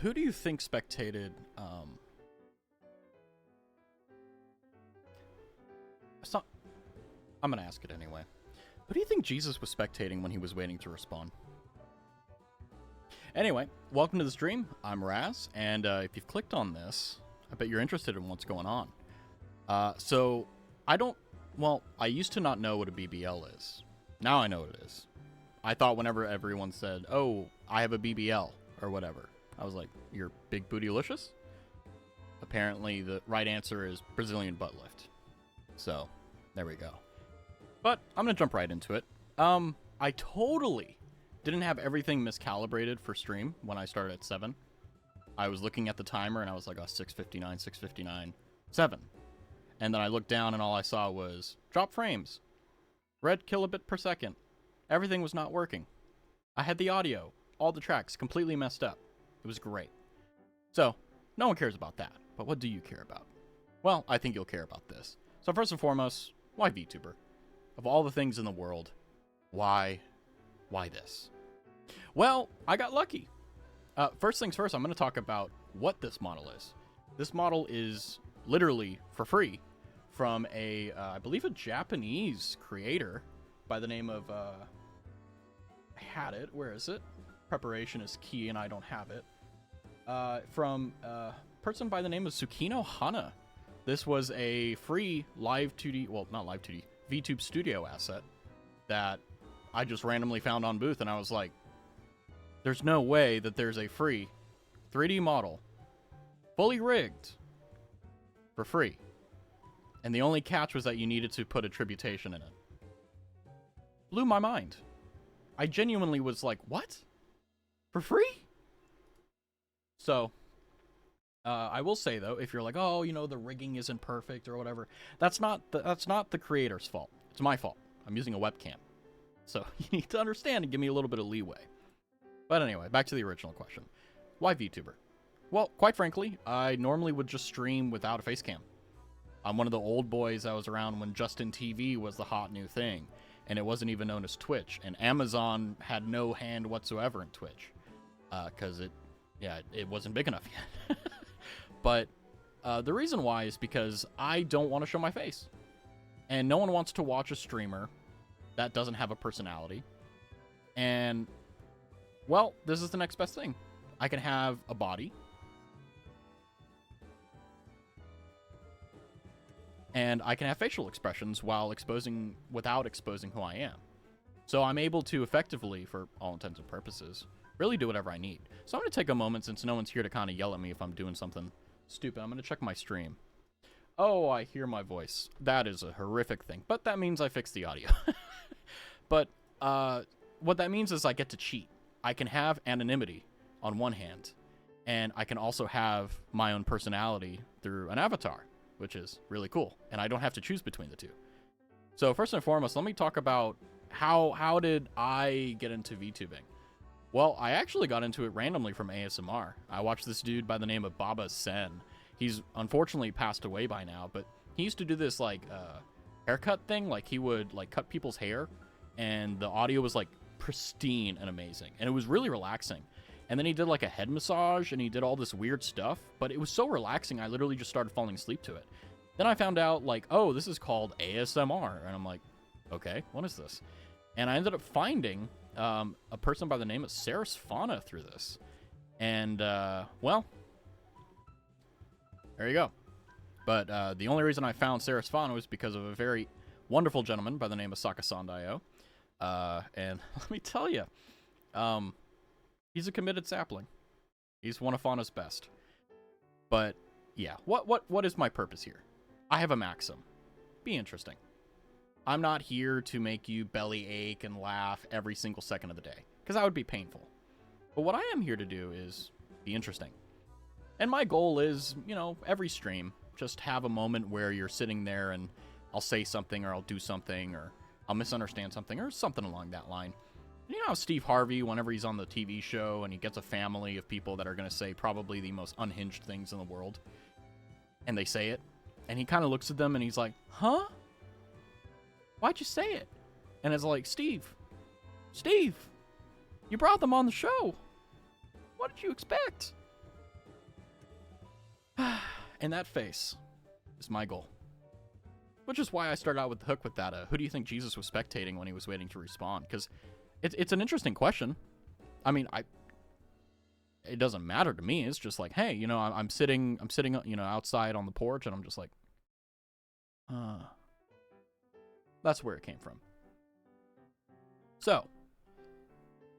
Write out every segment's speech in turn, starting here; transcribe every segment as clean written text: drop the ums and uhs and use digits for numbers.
Who do you think spectated? It's not, I'm gonna ask it anyway. Who do you think Jesus was spectating when he was waiting to respond? Anyway, welcome to the stream. I'm Raz, and if you've clicked on this, I bet you're interested in what's going on. So I used to not know what a BBL is. Now I know what it is. I thought whenever everyone said, "Oh, I have a BBL," or whatever, I was like, "You're big bootylicious?" Apparently, the right answer is Brazilian butt lift. So, there we go. But I'm gonna jump right into it. I totally didn't have everything miscalibrated for stream when I started at 7. I was looking at the timer and I was like, oh, 6:59, 6:59, 7. And then I looked down and all I saw was drop frames, red kilobit per second. Everything was not working. I had the audio, all the tracks completely messed up. It was great. So, no one cares about that. But what do you care about? Well, I think you'll care about this. So first and foremost, why VTuber? Of all the things in the world, why this? Well, I got lucky. First things first, I'm going to talk about what this model is. This model is literally for free from I believe a Japanese creator by the name of, I had it, where is it? Preparation is key and I don't have it. From a person by the name of Tsukino Hana. This was a free live 2D, well, not live 2D, VTube Studio asset that I just randomly found on Booth, and I was like, there's no way that there's a free 3D model, fully rigged, for free. And the only catch was that you needed to put attribution in it. Blew my mind. I genuinely was like, what? For free? So, I will say though, if you're like, oh, you know, the rigging isn't perfect or whatever, that's not the creator's fault. It's my fault. I'm using a webcam. So you need to understand and give me a little bit of leeway. But anyway, back to the original question. Why VTuber? Well, quite frankly, I normally would just stream without a face cam. I'm one of the old boys that was around when Justin TV was the hot new thing, and it wasn't even known as Twitch, and Amazon had no hand whatsoever in Twitch, because it wasn't big enough yet. But the reason why is because I don't want to show my face. And no one wants to watch a streamer that doesn't have a personality. And, well, this is the next best thing. I can have a body. And I can have facial expressions without exposing who I am. So I'm able to effectively, for all intents and purposes, really do whatever I need. So I'm going to take a moment, since no one's here to kind of yell at me if I'm doing something stupid. I'm going to check my stream. Oh, I hear my voice. That is a horrific thing. But that means I fixed the audio. But what that means is I get to cheat. I can have anonymity on one hand, and I can also have my own personality through an avatar, which is really cool. And I don't have to choose between the two. So first and foremost, let me talk about how did I get into VTubing? Well, I actually got into it randomly from ASMR. I watched this dude by the name of Baba Sen. He's unfortunately passed away by now, but he used to do this like haircut thing. Like he would like cut people's hair, and the audio was like pristine and amazing. And it was really relaxing. And then he did like a head massage and he did all this weird stuff. But it was so relaxing, I literally just started falling asleep to it. Then I found out like, oh, this is called ASMR. And I'm like, okay, what is this? And I ended up finding a person by the name of Raztavi through this. And, well, there you go. But the only reason I found Raztavi was because of a very wonderful gentleman by the name of Sakasan-dio. And let me tell you, he's a committed sapling. He's one of Fauna's best. But, yeah, what is my purpose here? I have a maxim. Be interesting. I'm not here to make you belly ache and laugh every single second of the day, because that would be painful. But what I am here to do is be interesting. And my goal is, you know, every stream, just have a moment where you're sitting there and I'll say something or I'll do something or I'll misunderstand something or something along that line. You know how Steve Harvey, whenever he's on the TV show and he gets a family of people that are going to say probably the most unhinged things in the world, and they say it, and he kind of looks at them and he's like, huh? Why'd you say it? And it's like, Steve, you brought them on the show. What did you expect? And that face is my goal. Which is why I started out with the hook with that, who do you think Jesus was spectating when he was waiting to respawn? Because it's an interesting question. I mean, it doesn't matter to me. It's just like, hey, you know, I'm sitting, you know, outside on the porch, and I'm just like, that's where it came from. So,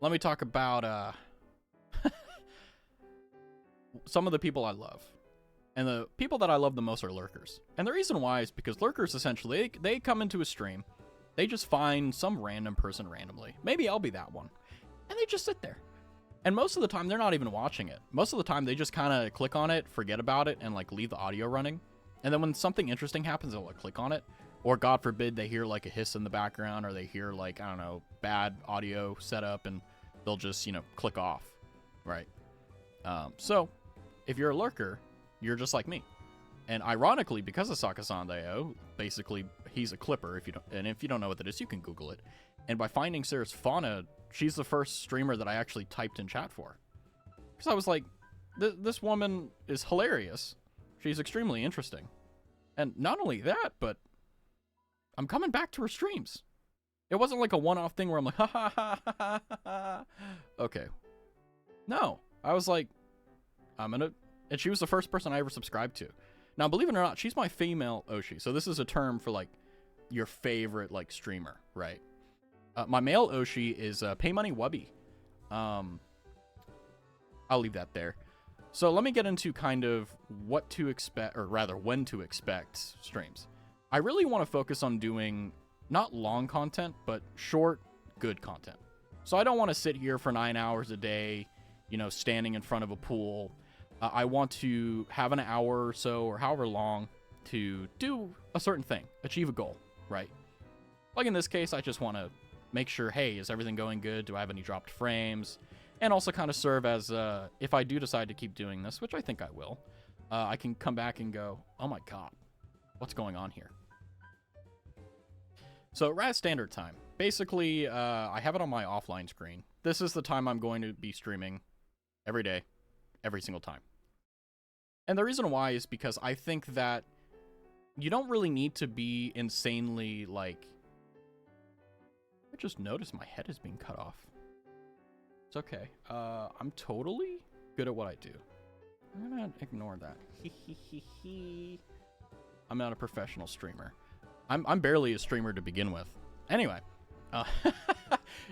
let me talk about some of the people I love. And the people that I love the most are lurkers. And the reason why is because lurkers, essentially, they come into a stream, they just find some random person randomly. Maybe I'll be that one. And they just sit there. And most of the time, they're not even watching it. Most of the time, they just kind of click on it, forget about it, and, like, leave the audio running. And then when something interesting happens, they'll, like, click on it. Or, God forbid, they hear, like, a hiss in the background, or they hear, like, I don't know, bad audio setup, and they'll just, you know, click off, right? So, if you're a lurker, you're just like me. And ironically, because of Sakasan-dio, basically, he's a clipper, if you don't know what that is, you can Google it. And by finding Raztavi, she's the first streamer that I actually typed in chat for. Because I was like, this woman is hilarious. She's extremely interesting. And not only that, but I'm coming back to her streams. It wasn't like a one-off thing where I'm like, ha ha ha ha ha ha. Okay. No. I was like, and she was the first person I ever subscribed to. Now, believe it or not, she's my female Oshi. So this is a term for, like, your favorite, like, streamer, right? My male Oshi is Pay Money Wubby. I'll leave that there. So let me get into kind of what to expect, or rather, when to expect streams. I really want to focus on doing not long content, but short, good content. So I don't want to sit here for 9 hours a day, you know, standing in front of a pool. I want to have an hour or so, or however long, to do a certain thing, achieve a goal, right? Like in this case, I just want to make sure, hey, is everything going good? Do I have any dropped frames? And also kind of serve as, if I do decide to keep doing this, which I think I will, I can come back and go, oh my god, what's going on here? So, Raz Standard Time. Basically, I have it on my offline screen. This is the time I'm going to be streaming every day, every single time. And the reason why is because I think that you don't really need to be insanely, like... I just noticed my head is being cut off. It's okay. I'm totally good at what I do. I'm gonna ignore that. I'm not a professional streamer. I'm barely a streamer to begin with. Anyway,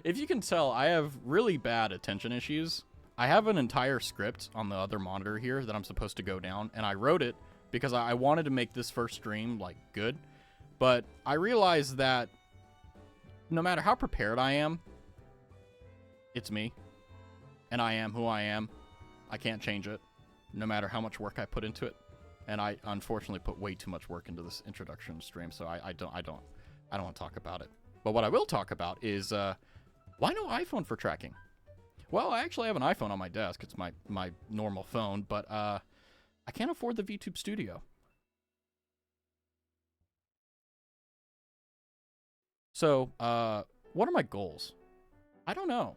if you can tell, I have really bad attention issues. I have an entire script on the other monitor here that I'm supposed to go down, and I wrote it because I wanted to make this first stream, like, good. But I realized that no matter how prepared I am, it's me. And I am who I am. I can't change it, no matter how much work I put into it. And I unfortunately put way too much work into this introduction stream, so I don't want to talk about it. But what I will talk about is why no iPhone for tracking? Well, I actually have an iPhone on my desk. It's my normal phone, but I can't afford the VTube Studio. So, what are my goals? I don't know.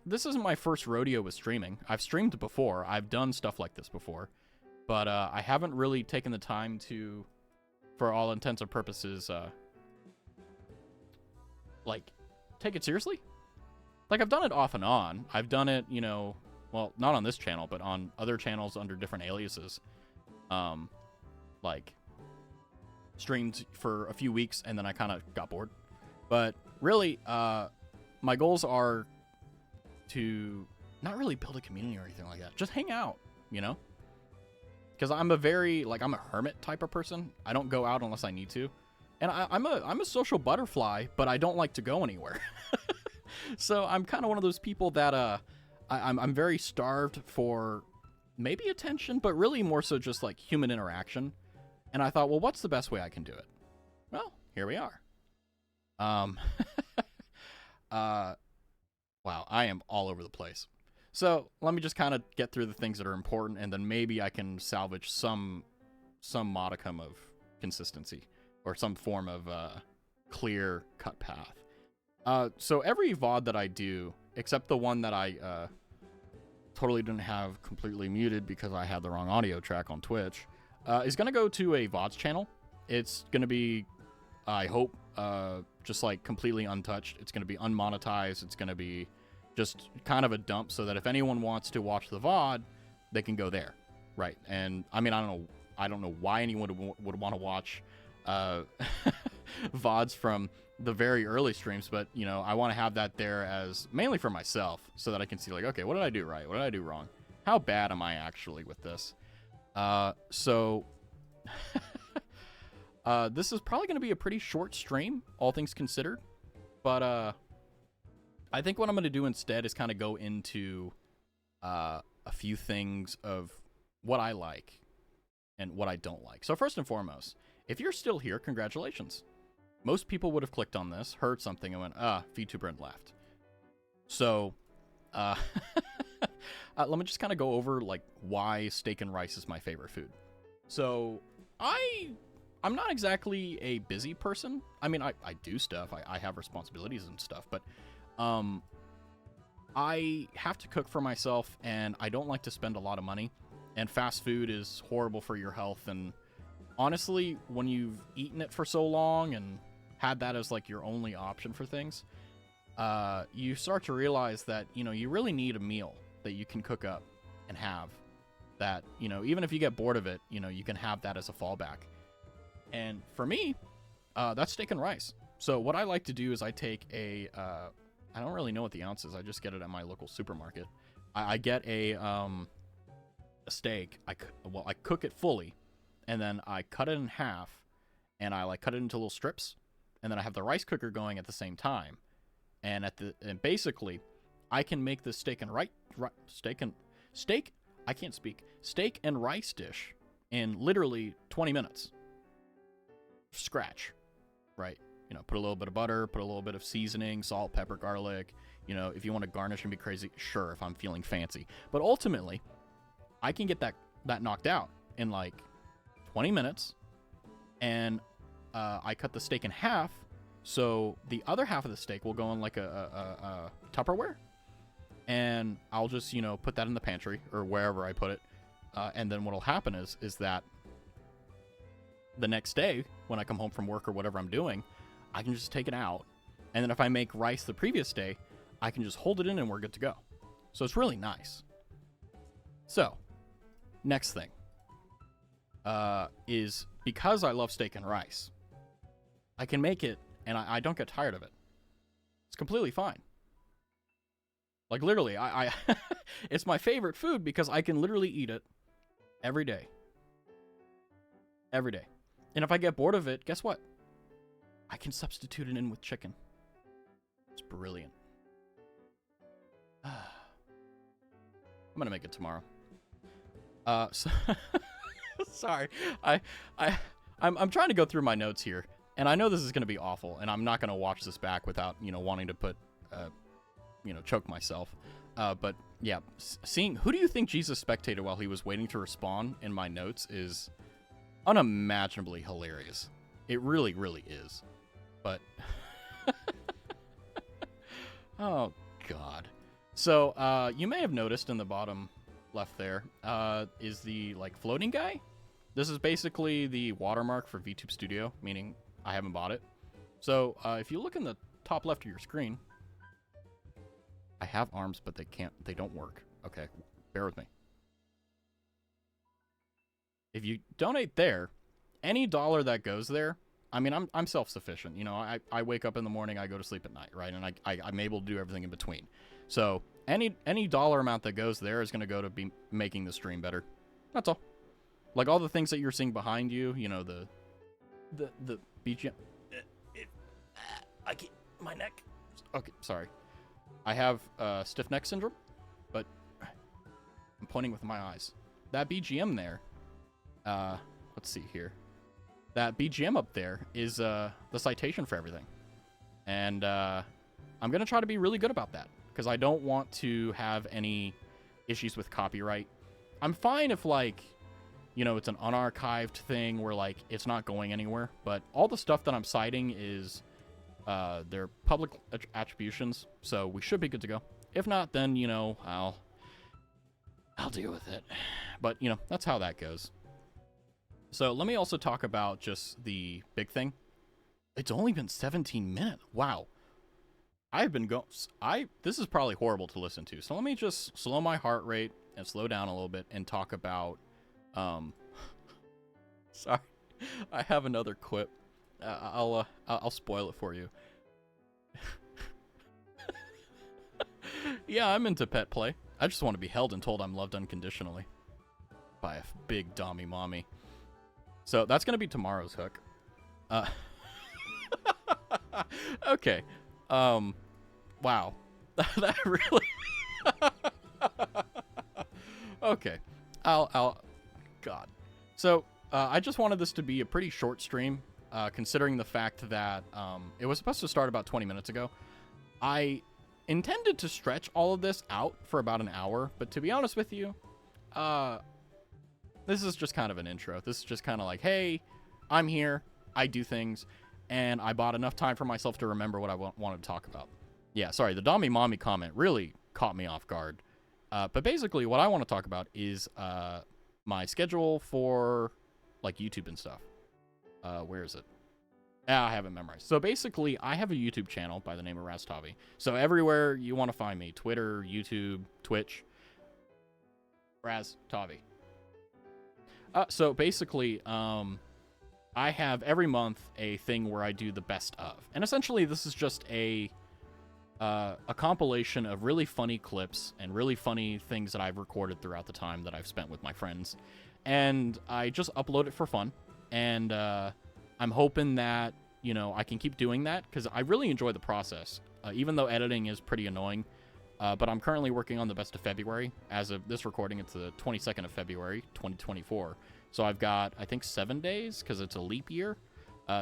This isn't my first rodeo with streaming. I've streamed before. I've done stuff like this before, but I haven't really taken the time to, for all intents and purposes, like, take it seriously. Like, I've done it off and on. I've done it, well, not on this channel, but on other channels under different aliases. Like, streamed for a few weeks, and then I kind of got bored. But really, my goals are to not really build a community or anything like that. Just hang out, Because I'm I'm a hermit type of person. I don't go out unless I need to. And I'm a social butterfly, but I don't like to go anywhere. So I'm kind of one of those people that I'm very starved for maybe attention, but really more so just like human interaction. And I thought, well, what's the best way I can do it? Well, here we are. Wow, I am all over the place. So let me just kind of get through the things that are important, and then maybe I can salvage some modicum of consistency or some form of clear cut path. So every VOD that I do, except the one that I totally didn't have completely muted because I had the wrong audio track on Twitch, is going to go to a VODs channel. It's going to be, I hope, just like completely untouched. It's going to be unmonetized. It's going to be just kind of a dump so that if anyone wants to watch the VOD, they can go there. Right. And I mean, I don't know why anyone would want to watch VODs from the very early streams, but I want to have that there as mainly for myself so that I can see like, okay, what did I do right? What did I do wrong? How bad am I actually with this? So this is probably going to be a pretty short stream, all things considered, but I think what I'm going to do instead is kind of go into a few things of what I like and what I don't like. So first and foremost, if you're still here, congratulations. Most people would have clicked on this, heard something, and went, VTuber and left. So, let me just kind of go over, like, why steak and rice is my favorite food. So, I'm not exactly a busy person. I mean, I do stuff. I have responsibilities and stuff, but, I have to cook for myself, and I don't like to spend a lot of money, and fast food is horrible for your health, and honestly, when you've eaten it for so long and had that as like your only option for things, you start to realize that, you really need a meal that you can cook up and have that, even if you get bored of it, you can have that as a fallback. And for me, that's steak and rice. So what I like to do is I take I don't really know what the ounce is. I just get it at my local supermarket. I get a steak. I cook it fully, and then I cut it in half, and I cut it into little strips, and then I have the rice cooker going at the same time, and basically, I can make the steak and rice dish in literally 20 minutes. Scratch, right? Put a little bit of butter, put a little bit of seasoning, salt, pepper, garlic. If you want to garnish and be crazy, sure, if I'm feeling fancy. But ultimately, I can get that knocked out in like 20 minutes, and I cut the steak in half, so the other half of the steak will go in like a Tupperware, and I'll just put that in the pantry or wherever I put it, and then what'll happen is that the next day when I come home from work or whatever I'm doing, I can just take it out, and then if I make rice the previous day, I can just hold it in and we're good to go. So it's really nice. So next thing is, because I love steak and rice, I can make it and I don't get tired of it. It's completely fine. Like literally, I it's my favorite food because I can literally eat it every day. Every day. And if I get bored of it, guess what? I can substitute it in with chicken. It's brilliant. I'm gonna make it tomorrow. So sorry. I'm trying to go through my notes here, and I know this is gonna be awful, and I'm not gonna watch this back without wanting to put choke myself. But yeah, seeing who do you think Jesus spectated while he was waiting to respawn in my notes is unimaginably hilarious. It really, really is. But Oh, God. So, you may have noticed in the bottom left there, is the, like, floating guy. This is basically the watermark for VTube Studio, meaning I haven't bought it. So, if you look in the top left of your screen, I have arms, but they don't work. Okay, bear with me. If you donate there, any dollar that goes there, I mean, I'm self-sufficient. You know, I wake up in the morning, I go to sleep at night, right? And I'm able to do everything in between. So any dollar amount that goes there is going to go to be making the stream better. That's all. Like all the things that you're seeing behind you, you know, the BGM. I can't, my neck. Okay, sorry. I have stiff neck syndrome, but I'm pointing with my eyes. That BGM there, let's see here. That BGM up there is the citation for everything. And I'm going to try to be really good about that because I don't want to have any issues with copyright. I'm fine if, like, you know, it's an unarchived thing where, like, it's not going anywhere. But all the stuff that I'm citing is their public attributions, so we should be good to go. If not, then, you know, I'll deal with it. But, you know, that's how that goes. So let me also talk about just the big thing. It's only been 17 minutes. Wow. I've been going... This is probably horrible to listen to. So let me just slow my heart rate and slow down a little bit and talk about... Sorry. I have another quip. I'll spoil it for you. Yeah, I'm into pet play. I just want to be held and told I'm loved unconditionally. By a big dommy mommy. So that's going to be tomorrow's hook. Okay. Wow. That really... Okay. God. So, I just wanted this to be a pretty short stream, considering the fact that it was supposed to start about 20 minutes ago. I intended to stretch all of this out for about an hour, but to be honest with you, this is just kind of an intro. This is just kind of like, hey, I'm here, I do things, and I bought enough time for myself to remember what I wanted to talk about. Yeah, sorry, the Dommy Mommy comment really caught me off guard. But basically, what I want to talk about is my schedule for, like, YouTube and stuff. Where is it? I haven't memorized. So basically, I have a YouTube channel by the name of Raztavi. So everywhere you want to find me, Twitter, YouTube, Twitch, Raztavi. So basically, I have every month a thing where I do the best of. And essentially, this is just a compilation of really funny clips and really funny things that I've recorded throughout the time that I've spent with my friends. And I just upload it for fun. And I'm hoping that, you know, I can keep doing that because I really enjoy the process, even though editing is pretty annoying. But I'm currently working on the best of February. As of this recording, it's the 22nd of February, 2024. So I've got, I think, 7 days, because it's a leap year.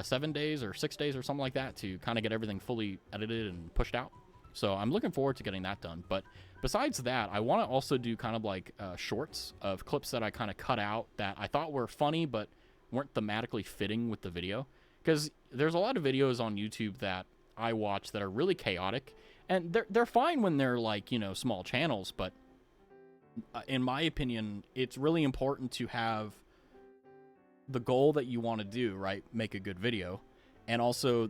7 days or 6 days or something like that to kind of get everything fully edited and pushed out. So I'm looking forward to getting that done. But besides that, I want to also do kind of like shorts of clips that I kind of cut out that I thought were funny but weren't thematically fitting with the video. Because there's a lot of videos on YouTube that I watch that are really chaotic. And they're fine when they're, like, you know, small channels, but in my opinion, it's really important to have the goal that you want to do, right? Make a good video. And also,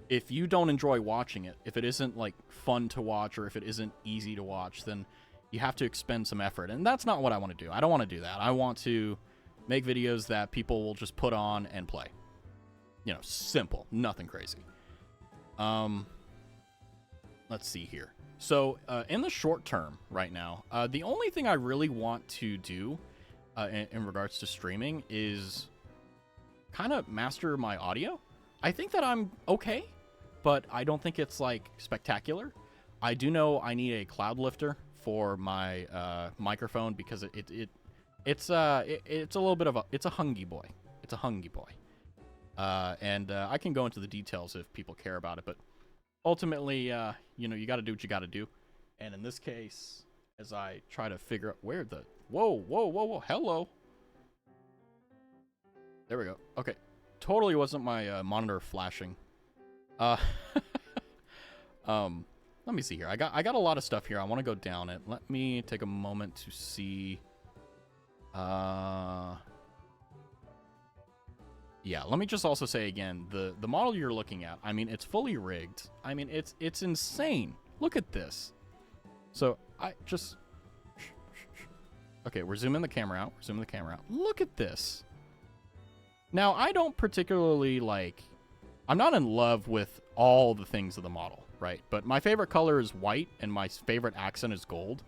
if you don't enjoy watching it, if it isn't, like, fun to watch or if it isn't easy to watch, then you have to expend some effort. And that's not what I want to do. I don't want to do that. I want to make videos that people will just put on and play. You know, simple. Nothing crazy. Let's see here. So, in the short term right now, the only thing I really want to do in regards to streaming is kind of master my audio. I think that I'm okay, but I don't think it's, like, spectacular. I do know I need a cloud lifter for my microphone because it's a little bit of a... It's a hungy boy. It's a hungy boy. And I can go into the details if people care about it, but ultimately, you know, you got to do what you got to do. And in this case, as I try to figure out where the... Whoa, hello. There we go. Okay. Totally wasn't my monitor flashing. Let me see here. I got a lot of stuff here. I want to go down it. Let me take a moment to see. Yeah, let me just also say again, the model you're looking at, I mean, it's fully rigged. I mean, it's insane. Look at this. So, I just... Okay, we're zooming the camera out. We're zooming the camera out. Look at this. Now, I don't particularly, like... I'm not in love with all the things of the model, right? But my favorite color is white, and my favorite accent is gold.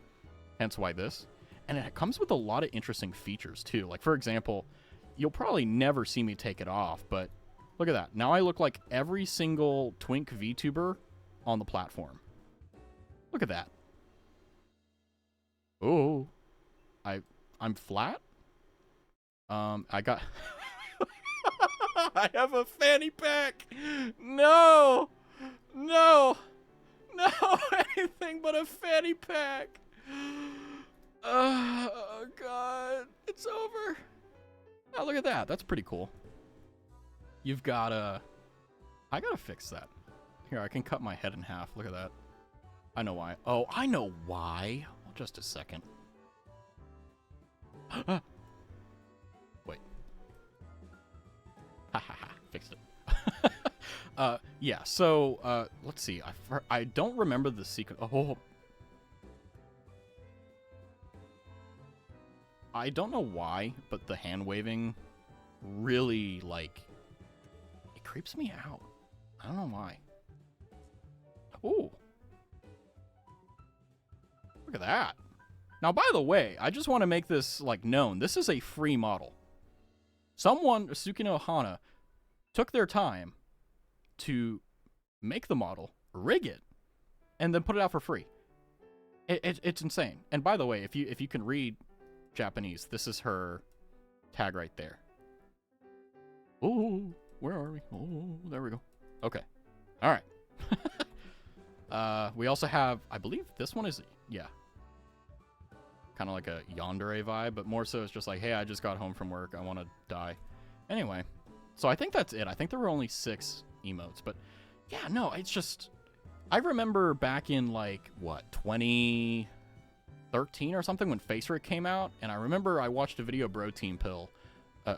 Hence why this. And it comes with a lot of interesting features, too. Like, for example... You'll probably never see me take it off, but look at that. Now I look like every single twink VTuber on the platform. Look at that. Oh, I'm flat. I got. I have a fanny pack. No, anything but a fanny pack. Oh God, it's over. Oh, look at that. That's pretty cool. You've got I gotta fix that. Here, I can cut my head in half. Look at that. I know why. Oh, I know why. Well, just a second. Wait. Ha ha ha. Fixed it. Yeah, so, let's see. I don't remember the secret. Oh. I don't know why, but the hand waving really, like, it creeps me out. I don't know why. Ooh. Look at that. Now, by the way, I just want to make this, like, known. This is a free model. Someone, Sukino Hana, took their time to make the model, rig it, and then put it out for free. It's insane. And by the way, if you can read Japanese, this is her tag right there. Oh, where are we? Oh, there we go. Okay. All right. We also have, I believe this one is, yeah, kind of like a yandere vibe, but more so it's just like, hey, I just got home from work. I want to die. Anyway, so I think that's it. I think there were only 6 emotes, but yeah, no, it's just, I remember back in like, what, 2013 or something when Face Rig came out, and I remember I watched a video of Bro Team Pill.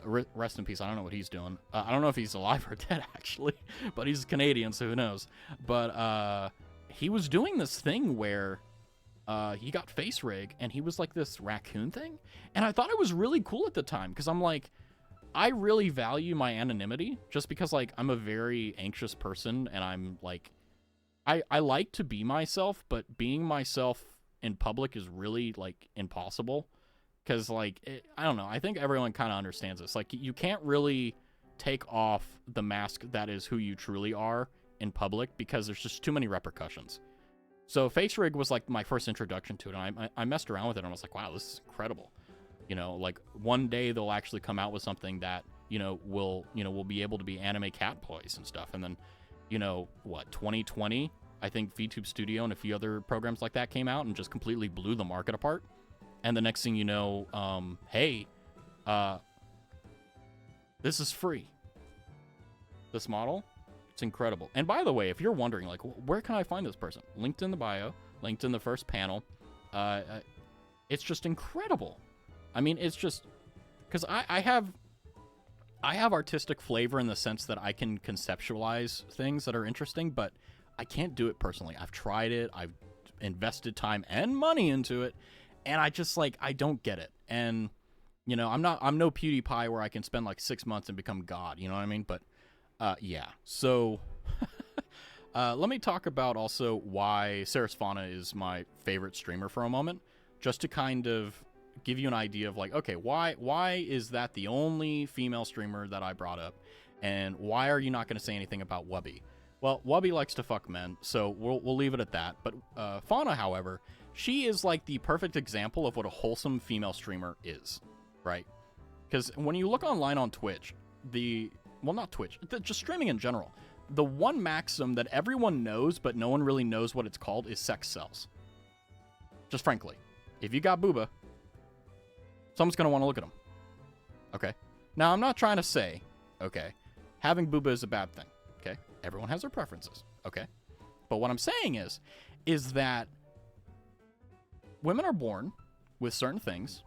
Rest in peace. I don't know what he's doing. I don't know if he's alive or dead, actually, but he's Canadian, so who knows. But he was doing this thing where he got Face Rig, and he was like this raccoon thing, and I thought it was really cool at the time, because I'm like, I really value my anonymity, just because, like, I'm a very anxious person, and I'm like, I like to be myself, but being myself in public is really, like, impossible. Because, like, I don't know. I think everyone kind of understands this. Like, you can't really take off the mask that is who you truly are in public because there's just too many repercussions. So Face Rig was, like, my first introduction to it. And I messed around with it, and I was like, wow, this is incredible. You know, like, one day they'll actually come out with something that, will be able to be anime cat toys and stuff. And then, 2020, I think VTube Studio and a few other programs like that came out and just completely blew the market apart. And the next thing you know, hey, this is free. This model, it's incredible. And by the way, if you're wondering, like, where can I find this person? Linked in the bio, linked in the first panel. It's just incredible. I mean, it's just, because I have artistic flavor in the sense that I can conceptualize things that are interesting, but I can't do it personally. I've tried it. I've invested time and money into it. And I just, like, I don't get it. And, I'm no PewDiePie where I can spend, like, 6 months and become God. You know what I mean? But, yeah. So, let me talk about also why Sarasvana is my favorite streamer for a moment. Just to kind of give you an idea of, like, okay, why is that the only female streamer that I brought up? And why are you not going to say anything about Wubby? Well, Wubby likes to fuck men, so we'll leave it at that. But Fauna, however, she is like the perfect example of what a wholesome female streamer is, right? Because when you look online on Twitch, not Twitch, just streaming in general, the one maxim that everyone knows but no one really knows what it's called is sex sells. Just frankly, if you got booba, someone's going to want to look at them. Okay? Now, I'm not trying to say, okay, having booba is a bad thing. Okay? Everyone has their preferences. Okay? But what I'm saying is that women are born with certain things,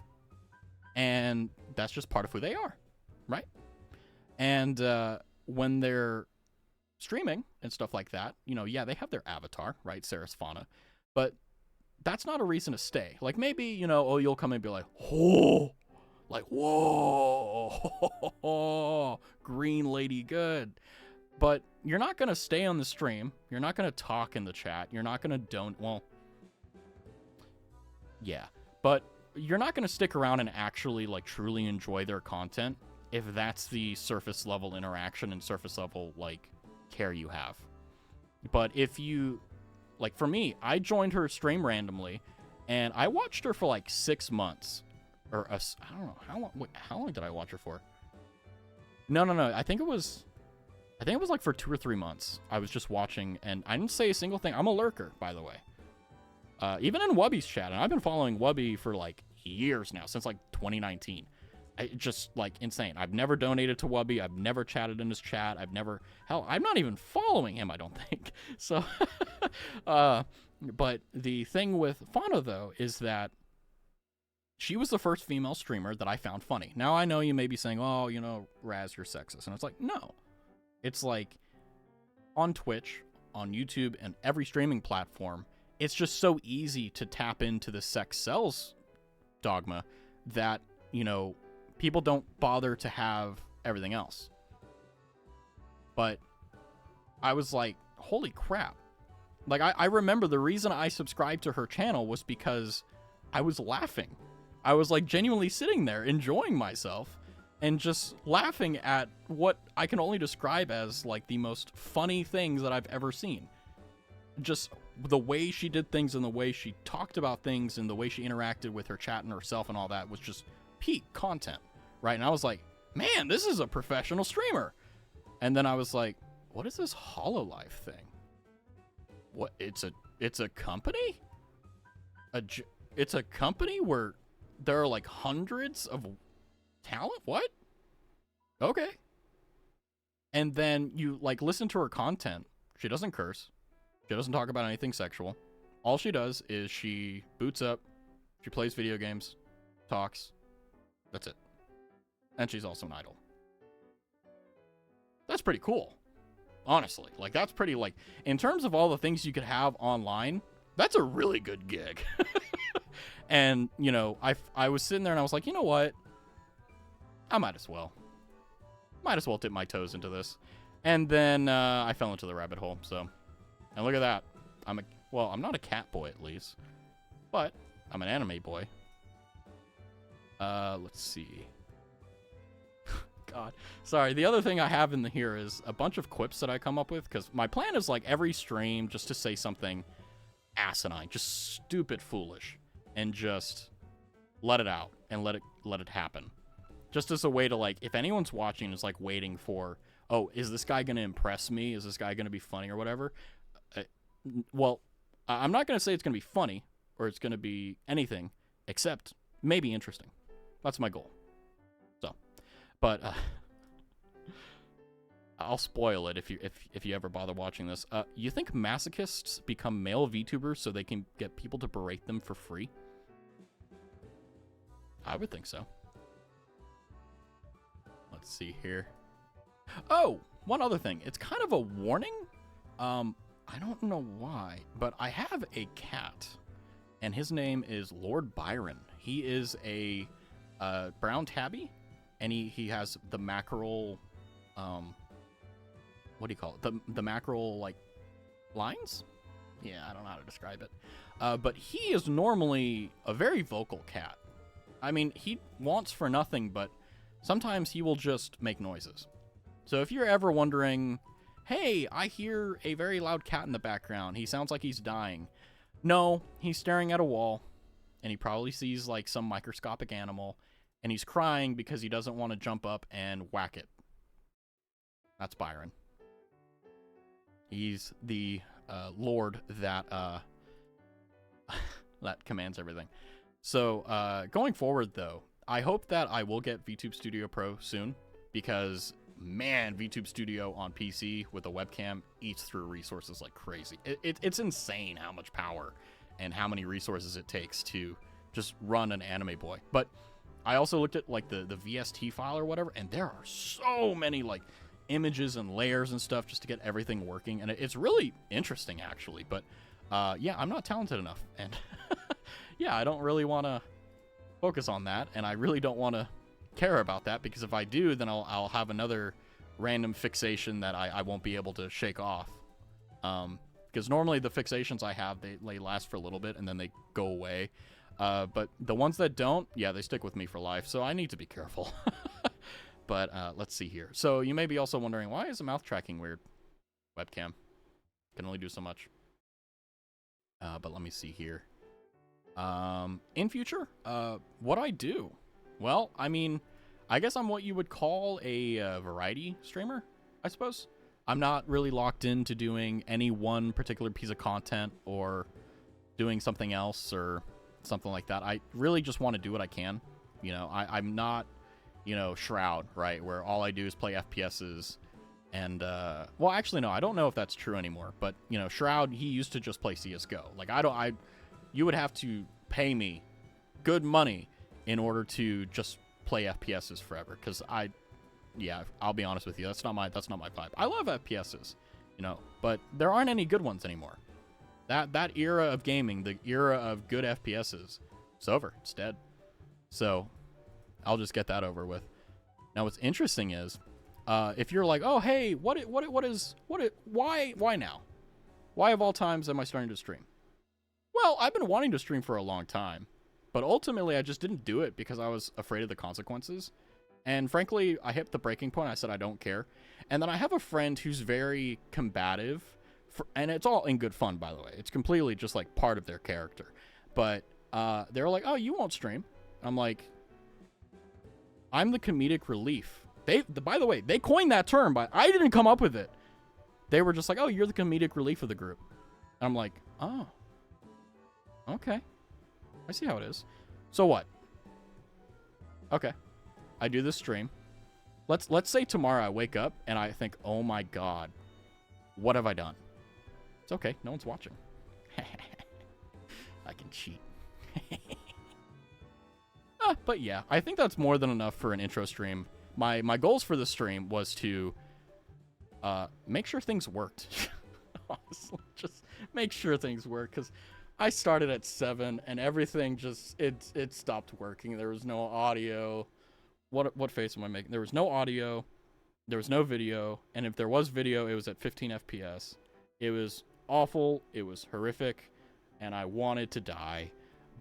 and that's just part of who they are, right? And when they're streaming and stuff like that, you know, yeah, they have their avatar, right? Sarah's Fauna. But that's not a reason to stay. Like, maybe, you know, oh, you'll come and be like, oh, like, whoa, green lady good. But you're not going to stay on the stream. You're not going to talk in the chat. You're not going to well, yeah. But you're not going to stick around and actually, like, truly enjoy their content if that's the surface level interaction and surface level, like, care you have. But if you, like, for me, I joined her stream randomly, and I watched her for, like, 6 months. Or, I don't know, how long did I watch her for? No, I think it was like for 2 or 3 months. I was just watching, and I didn't say a single thing. I'm a lurker, by the way. Even in Wubby's chat, and I've been following Wubby for, like, years now, since, like, 2019. Just, like, insane. I've never donated to Wubby. I've never chatted in his chat. Hell, I'm not even following him, I don't think. So, but the thing with Fauna, though, is that she was the first female streamer that I found funny. Now, I know you may be saying, oh, you know, Raz, you're sexist. And it's like, no. It's like, on Twitch, on YouTube, and every streaming platform, it's just so easy to tap into the sex sells dogma that, you know, people don't bother to have everything else. But I was like, holy crap. Like, I remember the reason I subscribed to her channel was because I was laughing. I was, like, genuinely sitting there enjoying myself and just laughing at what I can only describe as, like, the most funny things that I've ever seen. Just the way she did things and the way she talked about things and the way she interacted with her chat and herself and all that was just peak content, right? And I was like, man, this is a professional streamer. And then I was like, what is this HoloLive thing? What? It's a company? It's a company where there are, like, hundreds of talent? What? Okay. And then you, like, listen to her content. She doesn't curse. She doesn't talk about anything sexual. All she does is she boots up, she plays video games, talks. That's it. And she's also an idol. That's pretty cool. Honestly. Like, that's pretty, like, in terms of all the things you could have online, that's a really good gig. And, you know, I was sitting there and I was like, you know what? I might as well dip my toes into this. And then I fell into the rabbit hole, so. And look at that. I'm not a cat boy, at least. But I'm an anime boy. Let's see. God. Sorry, the other thing I have in here is a bunch of quips that I come up with, because my plan is, like, every stream just to say something asinine, just stupid foolish, and just let it out and let it happen. Just as a way to, like, if anyone's watching is, like, waiting for, oh, is this guy going to impress me? Is this guy going to be funny or whatever? Well, I'm not going to say it's going to be funny or it's going to be anything except maybe interesting. That's my goal. So, but I'll spoil it if you ever bother watching this. You think masochists become male VTubers so they can get people to berate them for free? I would think so. Let's see here. Oh, one other thing. It's kind of a warning. I don't know why, but I have a cat, and his name is Lord Byron. He is a brown tabby, and he has the mackerel, what do you call it? The mackerel, like, lines? Yeah, I don't know how to describe it. But he is normally a very vocal cat. I mean, he wants for nothing, but sometimes he will just make noises. So if you're ever wondering, hey, I hear a very loud cat in the background. He sounds like he's dying. No, he's staring at a wall, and he probably sees, like, some microscopic animal, and he's crying because he doesn't want to jump up and whack it. That's Byron. He's the lord that that commands everything. So going forward, though, I hope that I will get VTube Studio Pro soon, because man, VTube Studio on PC with a webcam eats through resources like crazy. It's insane how much power and how many resources it takes to just run an Anime Boy. But I also looked at like the VST file or whatever, and there are so many like images and layers and stuff just to get everything working, and it's really interesting actually. But yeah, I'm not talented enough, and yeah, I don't really want to focus on that, and I really don't want to care about that, because if I do, then I'll have another random fixation that I won't be able to shake off. Because normally the fixations I have, they last for a little bit and then they go away. But the ones that don't, yeah, they stick with me for life, so I need to be careful. But let's see here. So you may be also wondering, why is the mouth tracking weird? Webcam can only do so much. But let me see here. In future, what I do? Well, I mean, I guess I'm what you would call a variety streamer, I suppose. I'm not really locked into doing any one particular piece of content or doing something else or something like that. I really just want to do what I can. You know, I'm not, you know, Shroud, right, where all I do is play FPSs. And, well, actually, no, I don't know if that's true anymore. But, you know, Shroud, he used to just play CSGO. Like, you would have to pay me good money in order to just play FPSs forever, because yeah, I'll be honest with you, that's not my vibe. I love FPSs, you know, but there aren't any good ones anymore. That era of gaming, the era of good FPSs, it's over. It's dead. So I'll just get that over with. Now, what's interesting is, if you're like, oh hey, why now? Why of all times am I starting to stream? Well, I've been wanting to stream for a long time. But ultimately, I just didn't do it because I was afraid of the consequences. And frankly, I hit the breaking point. I said, I don't care. And then I have a friend who's very combative. And it's all in good fun, by the way. It's completely just like part of their character. But they're like, oh, you won't stream. I'm like, I'm the comedic relief. By the way, they coined that term, but I didn't come up with it. They were just like, oh, you're the comedic relief of the group. And I'm like, oh, okay. I see how it is. So what? Okay. I do this stream. Let's say tomorrow I wake up and I think, oh my god, what have I done? It's okay. No one's watching. I can cheat. But yeah, I think that's more than enough for an intro stream. My goals for the stream was to make sure things worked. Honestly, just make sure things work, because I started at 7 and everything just it stopped working. There was no audio. What face am I making? There was no audio. There was no video, and if there was video, it was at 15 FPS. It was awful. It was horrific, and I wanted to die,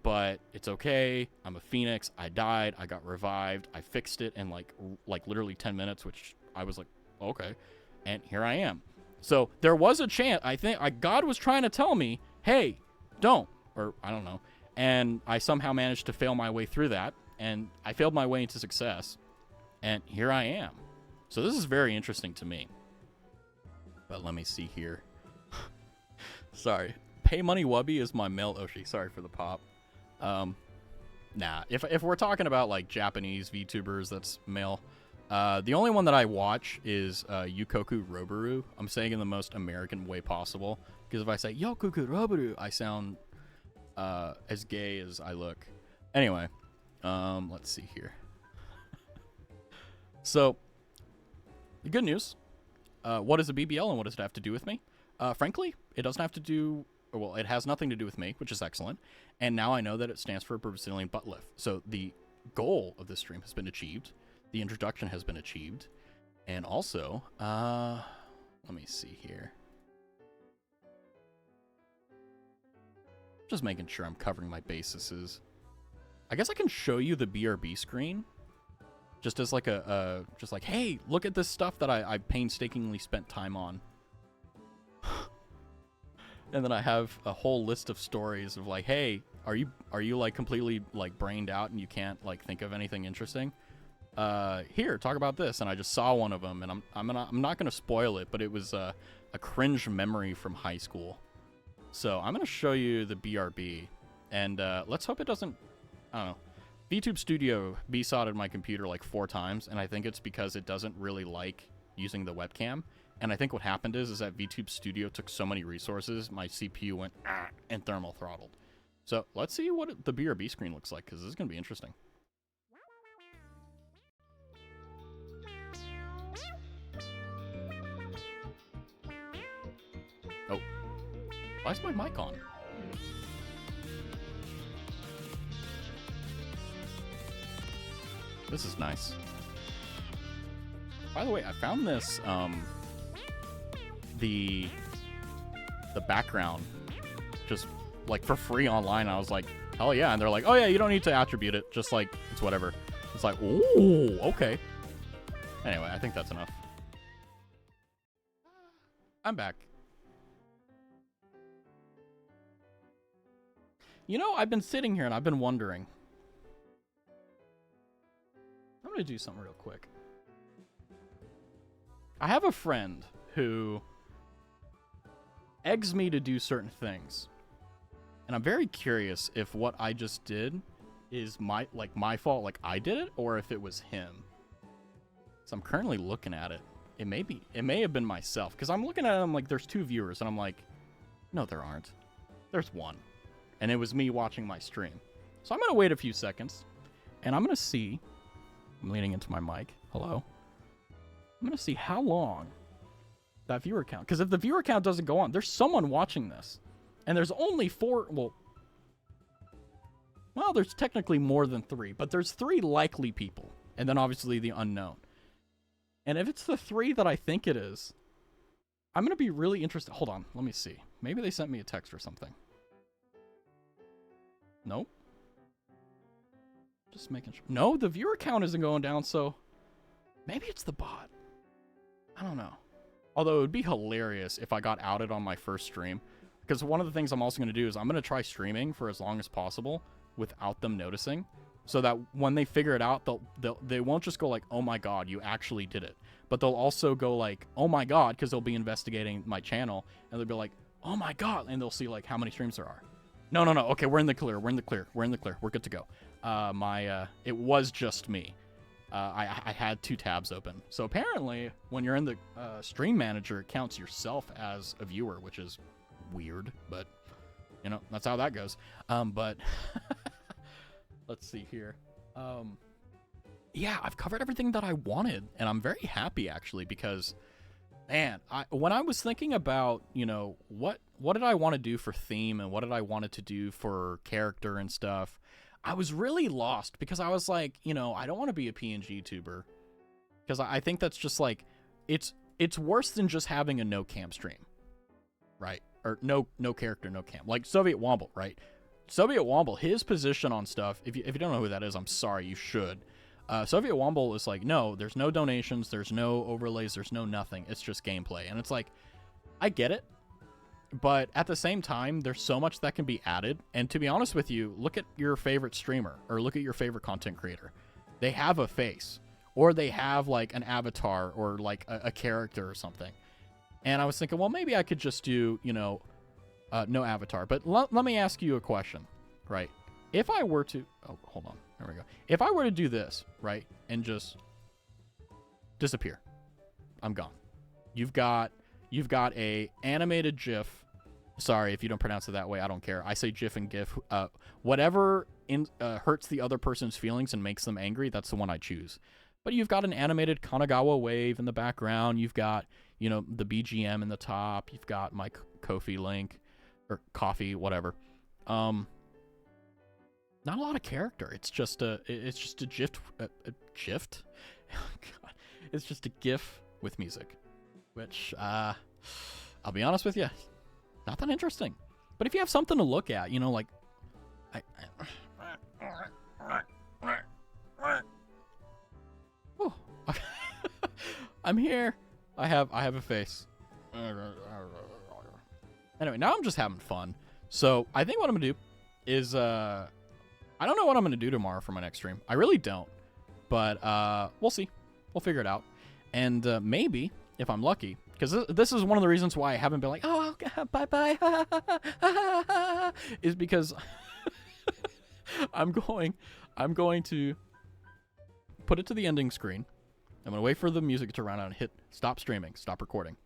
but it's okay. I'm a phoenix. I died. I got revived. I fixed it in like literally 10 minutes, which I was like, okay, and here I am. So there was a chance. I think God was trying to tell me, hey, don't, or I don't know. And I somehow managed to fail my way through that, and I failed my way into success, and here I am. So this is very interesting to me. But let me see here. Sorry. Pay Money Wubby is my male Oshi. Sorry for the pop. Nah, if we're talking about like Japanese VTubers that's male, the only one that I watch is Yukoku Roboru. I'm saying in the most American way possible, because if I say Yokoku Roboru, I sound as gay as I look. Anyway, let's see here. So, the good news. What is a BBL and what does it have to do with me? Frankly, it doesn't have to do... Well, it has nothing to do with me, which is excellent. And now I know that it stands for Brazilian butt lift. So the goal of this stream has been achieved. The introduction has been achieved. And also, let me see here. Just making sure I'm covering my bases. I guess I can show you the BRB screen. Just as like just like, hey, look at this stuff that I painstakingly spent time on. And then I have a whole list of stories of like, hey, are you like completely like brained out and you can't like think of anything interesting? Here, talk about this. And I just saw one of them, and I'm not gonna spoil it, but it was a cringe memory from high school. So I'm gonna show you the BRB, and let's hope it doesn't. I don't know. VTube Studio BSOD'd my computer like 4 times, and I think it's because it doesn't really like using the webcam. And I think what happened is that VTube Studio took so many resources, my CPU went and thermal throttled. So let's see what the BRB screen looks like, because this is going to be interesting. Oh, why is my mic on? This is nice. By the way, I found this, the background just like for free online. I was like, hell yeah. And they're like, oh yeah, you don't need to attribute it. Just like, it's whatever. It's like, ooh, okay. Anyway, I think that's enough. I'm back. You know, I've been sitting here and I've been wondering. I'm going to do something real quick. I have a friend who eggs me to do certain things. And I'm very curious if what I just did is my fault, like I did it, or if it was him. So I'm currently looking at it. It may have been myself, because I'm looking at him like there's 2 viewers, and I'm like, no, there aren't. There's 1. And it was me watching my stream. So I'm going to wait a few seconds, and I'm going to see. I'm leaning into my mic. Hello. I'm going to see how long that viewer count. Because if the viewer count doesn't go on, there's someone watching this. And there's only 4. Well, there's technically more than 3. But there's 3 likely people. And then obviously the unknown. And if it's the 3 that I think it is, I'm going to be really interested. Hold on. Let me see. Maybe they sent me a text or something. Nope. Just making sure. No, the viewer count isn't going down, so maybe it's the bot. I don't know. Although it would be hilarious if I got outed on my first stream. Because one of the things I'm also going to do is I'm going to try streaming for as long as possible without them noticing. So that when they figure it out, they won't just go like, oh my god, you actually did it. But they'll also go like, oh my god, because they'll be investigating my channel. And they'll be like, oh my god. And they'll see like how many streams there are. No. Okay, we're in the clear. We're good to go. It was just me. I had 2 tabs open. So apparently, when you're in the stream manager, it counts yourself as a viewer, which is weird, but you know, that's how that goes. But let's see here. Yeah, I've covered everything that I wanted, and I'm very happy actually, because man, when I was thinking about, you know, what did I want to do for theme and what did I wanted to do for character and stuff, I was really lost, because I was like, you know, I don't want to be a PNG tuber, because I think that's just like, it's worse than just having a no cam stream, right? Or no character, no cam, like Soviet Womble, right? Soviet Womble, his position on stuff, if you don't know who that is, I'm sorry, you should. Soviet Womble is like, no, there's no donations, there's no overlays, there's no nothing, it's just gameplay. And it's like, I get it, but at the same time, there's so much that can be added. And to be honest with you, look at your favorite streamer, or look at your favorite content creator. They have a face, or they have like an avatar, or like a character or something. And I was thinking, well, maybe I could just do, you know, no avatar. But let me ask you a question, right? If I were to, oh, hold on, there we go. If I were to do this, right, and just disappear, I'm gone. You've got a animated GIF. Sorry if you don't pronounce it that way. I don't care. I say GIF and GIF. Whatever hurts the other person's feelings and makes them angry, that's the one I choose. But you've got an animated Kanagawa wave in the background. You've got, you know, the BGM in the top. You've got my Ko-fi link, or coffee, whatever. Not a lot of character. It's just a GIF. God. It's just a GIF with music, which I'll be honest with you, not that interesting. But if you have something to look at, you know, like I'm here. I have a face. Anyway, now I'm just having fun. So I think what I'm gonna do is I don't know what I'm going to do tomorrow for my next stream. I really don't. But we'll see. We'll figure it out. And maybe, if I'm lucky, because this is one of the reasons why I haven't been like, oh, bye-bye, is because I'm going to put it to the ending screen. I'm going to wait for the music to run out and hit stop streaming, stop recording.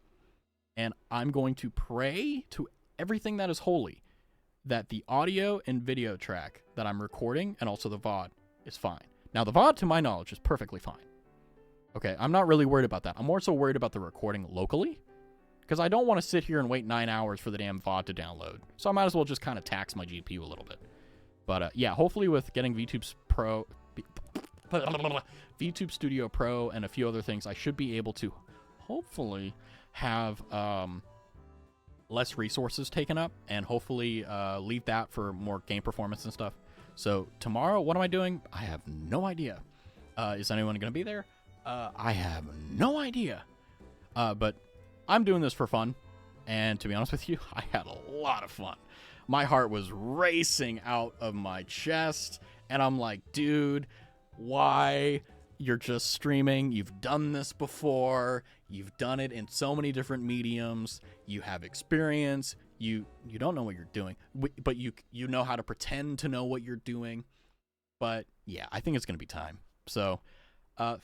And I'm going to pray to everything that is holy that the audio and video track that I'm recording and also the VOD is fine. Now, the VOD, to my knowledge, is perfectly fine. Okay, I'm not really worried about that. I'm more so worried about the recording locally, because I don't want to sit here and wait 9 hours for the damn VOD to download. So I might as well just kind of tax my GPU a little bit. But yeah, hopefully with getting VTube Studio Pro and a few other things, I should be able to hopefully have less resources taken up, and hopefully leave that for more game performance and stuff. So tomorrow, what am I doing? I have no idea. Is anyone going to be there? I have no idea. But I'm doing this for fun, and to be honest with you, I had a lot of fun. My heart was racing out of my chest, and I'm like, dude, why? You're just streaming. You've done this before. You've done it in so many different mediums. You have experience. You don't know what you're doing, but you know how to pretend to know what you're doing. But yeah, I think it's going to be time. So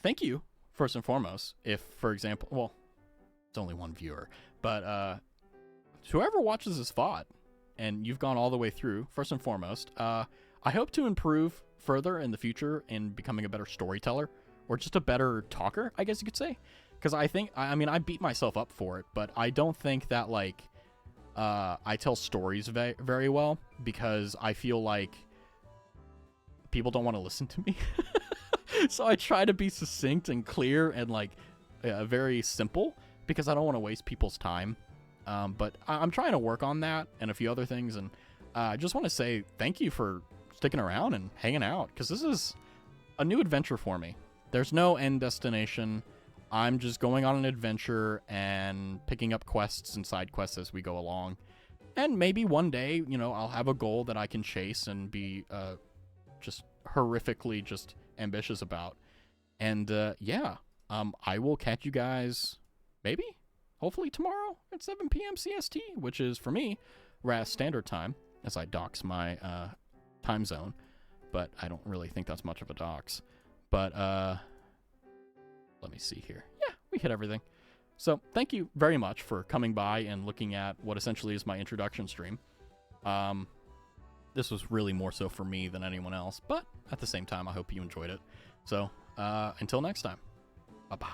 thank you, first and foremost. If, for example, well, it's only one viewer, but whoever watches this VOD and you've gone all the way through, first and foremost, I hope to improve further in the future in becoming a better storyteller, or just a better talker, I guess you could say. Because I mean, I beat myself up for it, but I don't think that, like, I tell stories very well, because I feel like people don't want to listen to me. So I try to be succinct and clear and, like, very simple, because I don't want to waste people's time. But I'm trying to work on that and a few other things, and I just want to say thank you for sticking around and hanging out, because this is a new adventure for me. There's no end destination. I'm just going on an adventure and picking up quests and side quests as we go along. And maybe one day, you know, I'll have a goal that I can chase and be just horrifically just ambitious about. And yeah, I will catch you guys maybe, hopefully tomorrow at 7 p.m. CST, which is, for me, RAS Standard Time, as I dox my time zone. But I don't really think that's much of a dox. But let me see here. Yeah, we hit everything. So thank you very much for coming by and looking at what essentially is my introduction stream. This was really more so for me than anyone else, but at the same time, I hope you enjoyed it. So until next time, bye-bye.